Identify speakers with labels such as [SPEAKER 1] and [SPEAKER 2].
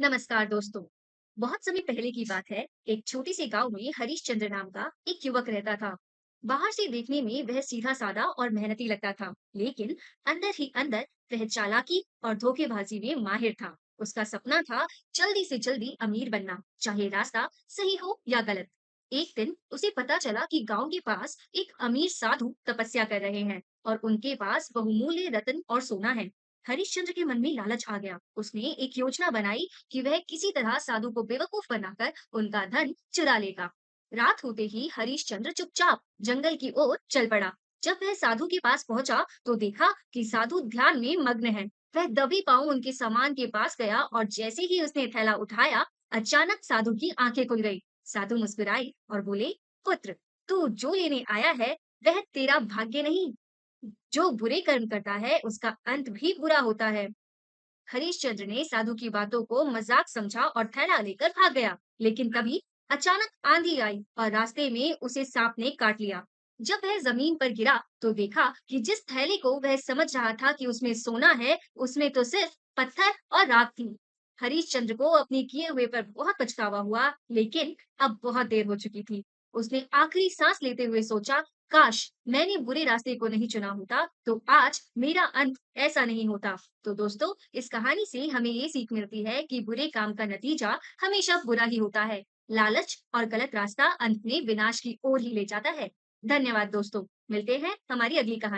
[SPEAKER 1] नमस्कार दोस्तों। बहुत समय पहले की बात है। एक छोटे से गांव में हरीशचंद्र नाम का एक युवक रहता था। बाहर से देखने में वह सीधा साधा और मेहनती लगता था, लेकिन अंदर ही अंदर वह चालाकी और धोखेबाजी में माहिर था। उसका सपना था जल्दी से जल्दी अमीर बनना, चाहे रास्ता सही हो या गलत। एक दिन उसे पता चला कि गांव के पास एक अमीर साधु तपस्या कर रहे हैं और उनके पास बहुमूल्य रत्न और सोना है। हरिश्चंद्र के मन में लालच आ गया। उसने एक योजना बनाई कि वह किसी तरह साधु को बेवकूफ बनाकर उनका धन चुरा लेगा। रात होते ही हरिश्चंद्र चुपचाप जंगल की ओर चल पड़ा। जब वह साधु के पास पहुंचा तो देखा कि साधु ध्यान में मग्न है। वह दबे पांव उनके सामान के पास गया और जैसे ही उसने थैला उठाया, अचानक साधु की आंखें खुल गई। साधु मुस्कुराए और बोले, पुत्र, तू जो लेने आया है वह तेरा भाग्य नहीं, जो बुरे कर्म करता है उसका अंत भी बुरा होता है। हरिश्चंद्र ने साधु की बातों को मजाक समझा और थैला लेकर भाग गया। लेकिन तभी अचानक आंधी आई और रास्ते में उसे सांप ने काट लिया। जब वह जमीन पर गिरा तो देखा कि जिस थैले को वह समझ रहा था कि उसमें सोना है, उसमें तो सिर्फ पत्थर और राख थी। हरिश्चंद्र को अपने किए हुए पर बहुत पछतावा हुआ, लेकिन अब बहुत देर हो चुकी थी। उसने आखिरी सांस लेते हुए सोचा, काश मैंने बुरे रास्ते को नहीं चुना होता, तो आज मेरा अंत ऐसा नहीं होता। तो दोस्तों, इस कहानी से हमें ये सीख मिलती है कि बुरे काम का नतीजा हमेशा बुरा ही होता है। लालच और गलत रास्ता अंत में विनाश की ओर ही ले जाता है। धन्यवाद दोस्तों। मिलते हैं हमारी अगली कहानी।